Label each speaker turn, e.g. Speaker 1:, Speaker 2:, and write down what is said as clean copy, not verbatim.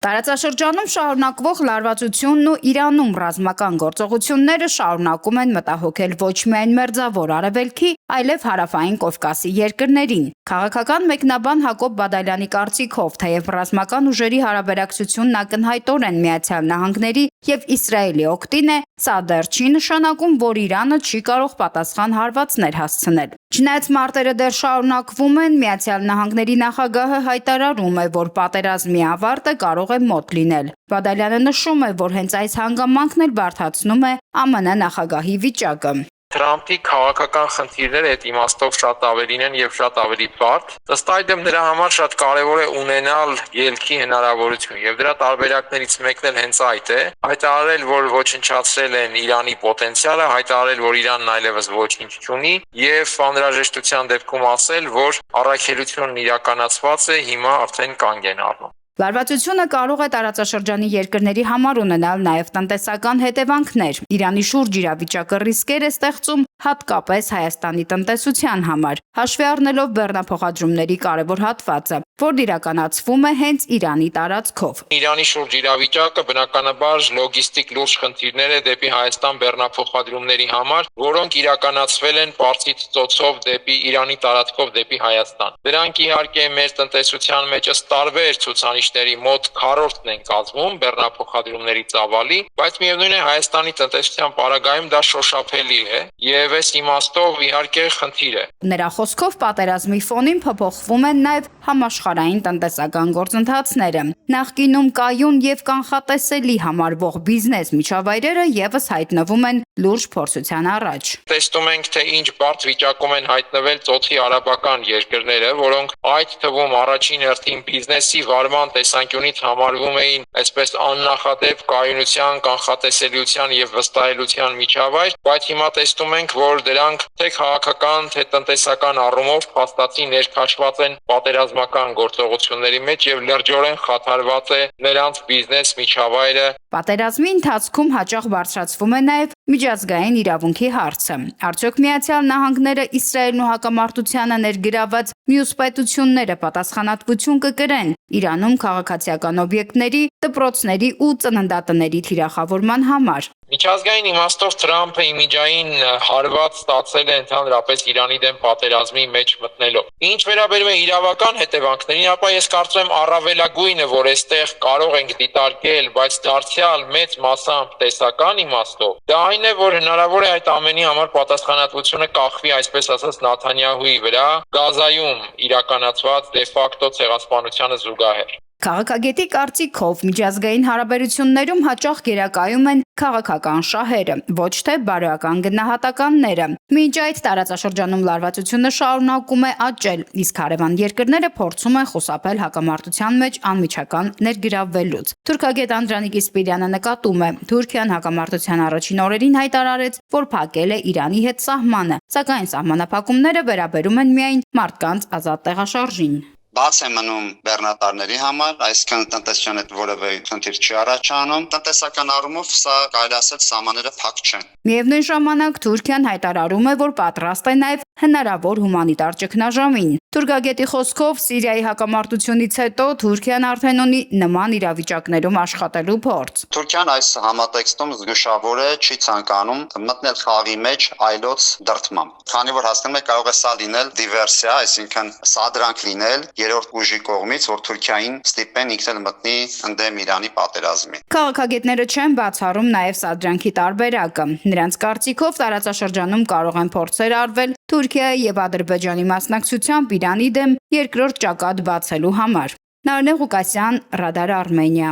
Speaker 1: Տարածաշրջանում շարունակվող լարվածությունն ու Իրանում ռազմական գործողությունները շարունակում են մտահոգել ոչ միայն Մերձավոր Արևելքի, այլև Հարավային Կովկասի երկրներին։ Քաղաքական մեկնաբան Հակոբ Բադալյանի կարծիքով, թեև ռազմական ուժերի հարաբերակցությունն ակնհայտորեն Միացյալ Նահանգների եւ Իսրայելի օգտին է, սա դեռ չի նշանակում, որ Իրանը չի կարող պատասխան հարվածներ հասցնել։ Չնայած մարտերը դեռ շարունակվում են, Միացյալ Նահանգների նախագահը հայտարարում է, որ պատերազմի ավարտը կարող է մոտ լինել։ Բադալյանը նշում է, որ հենց այս հանգամանքն էլ բարդացնում է ԱՄՆ նախագահի վիճակը։
Speaker 2: Թրամփի քաղաքական խնդիրները այդ իմաստով շատ ավելին են եւ շատ ավելի բարդ։ Ըստ այդմ նրա համար շատ կարեւոր է ունենալ ելքի հնարավորություն եւ դրա տարբերակներից մեկն էլ հենց այդ է։ Հայտարարել, որ ոչնչացրել են Իրանի պոտենցիալը, հայտարարել, որ Իրանն այլևս ոչինչ չունի եւ անհրաժեշտության դեպքում ասել, որ առաքելությունն իրականացված է, հիմա արդեն կանգ են առնում։
Speaker 1: Լարվածությունը կարող է տարածաշրջանի երկրների համար ունենալ նաև տնտեսական հետևանքներ։ Իրանի շուրջ իրավիճակը ռիսկեր է ստեղծում հատկապես Հայաստանի տնտեսության համար, հաշվի առնելով բեռնափոխադրումների կարևոր հատվածը, որն իրականացվում է հենց Իրանի տարածքով։
Speaker 2: Իրանի շուրջ իրավիճակը բնականաբար լոգիստիկ լուրջ խնդիրներ է դեպի Հայաստան բեռնափոխադրումների համար, որոնք իրականացվել են Պարսից ծոցով դեպի Իրանի տարածքով դեպի Հայաստան։ Դրանք իհարկե մեր տնտեսության մեջ ըստ տարբեր ցուցանիշների մոտ 1/4-ն են կազմում բեռնափոխադրումների ծավալի, բայց միևնույն է Հայաստանի տնտեսության պարագայում դա շոշափելի է եւ այս իմաստով իհարկե խնդիր է։
Speaker 1: Նրա խոսքով պատերազմի ֆոնին փոփոխվում են նաև համաշխարհային տնտեսական գործընթացները։ Նախկինում կայուն եւ կանխատեսելի համարվող բիզնես միջավայրերը եւս հայտնվում են լուրջ փորձության առաջ։
Speaker 2: Տեսնում ենք, թե ինչ բարդ վիճակում են հայտնվել ծոցի արաբական երկրները, որոնք այդ թվում առաջին հերթին բիզնեսի վարման տեսանկյունից համարվում էին այսպես աննախադեպ կայունության, կանխատեսելիության եւ վստահելիության միջավայր, բայց հիմա տեսնում ենք, որ դրանք թե քաղաքական, թե տնտեսական առումով փաստացի ներքաշված են պատերազմական գործողությունների մեջ եւ լրջորեն խաթարված է նրանց բիզնես միջավայրը։
Speaker 1: Պատերազմի ընթացքում հաճախ բարձրացվում է նաև միջազգային իրավունքի հարցը։ Արդյոք Միացյալ Նահանգները Իսրայելն ու հակամարտությանը ներգրաված մյուս պետությունները պատասխանատվություն կկրեն Իրանում քաղաքացիական օբյեկտների, դպրոցների ու ծննդատների թիրախավորման համար։
Speaker 2: Միջազգային իմաստով Թրամփը իմիջային հարված ստացել է ընդհանրապես Իրանի դեմ պատերազմի մեջ մտնելով։ Ինչ վերաբերում է իրավական հետևանքներին, ապա ես կարծում եմ առավելագույնը, որ այստեղ կարող ենք դիտարկել, բայց դարձյալ մեծ մասամբ տեսական իմաստով, դա այն է, որ հնարավոր է այդ ամենի համար պատասխանատվությունը կախվի, այսպես ասած, Նաթանյահուի վրա Գազայում իրականացված դե ֆակտո ցեղասպանությանը զուգահեռ։
Speaker 1: Քաղաքագետի կարծիքով միջազգային հարաբերություններում հաճախ գերակայում են քաղաքական շահերը, ոչ թե բարոյական գնահատականները։ Մինչ այդ տարածաշրջանում լարվածությունը շարունակում է աճել, իսկ հարևան երկրները փորձում են խուսափել հակամարտության մեջ անմիջական ներգրավվելուց։ Թուրքագետ Անդրանիկ Իսպիրյանը նկատում է, Թուրքիան հակամարտության առաջին օրերին հայտարարեց, որ փակել է Իրանի հետ սահմանը, սակայն սահմանափակումները վերաբերում են միայն մարդկանց ազատ տեղաշարժին։
Speaker 3: Բաց է մնում բեռնատարների համար, այսինքն տնտեսության հետ որևէ խնդիր չի առաջանում, տնտեսական առումով սա կարելի ասել սահմանները փակ չեն։
Speaker 1: Միևնույն ժամանակ Թուրքիան հայտարարում է, որ պատրաստ է նաև հնարավոր հումանիտար ճգնաժամին։ Թուրքագետի խոսքով Սիրիայի հակամարտությունից հետո Թուրքիան արդեն ունի նման իրավիճակներում աշխատելու փորձ։
Speaker 3: Թուրքիան այս համատեքստում զգուշավոր է, չի ցանկանում մտնել խաղի մեջ այլոց դրդմամբ։ Քանի որ հասկանում է կարող է սա լինել դիվերսիա, այսինքն սադրանք լինել երրորդ ուժի կողմից, որ Թուրքիային ստիպեն ինքն մտնի ընդդեմ Իրանի պատերազմի։
Speaker 1: Քաղաքագետները չեն բացառում նաև սադրանքի տարբերակը։ Նրանց կարծիքով տարածաշրջանում կարող են փորձեր արվել Թուրքիայի եւ Ադրբեջանի մասնակցությամբ Իրանի դեմ երկրորդ ճակատ բացելու համար։ Նարինե Ղուկասյան, Ռադար Արմենիա։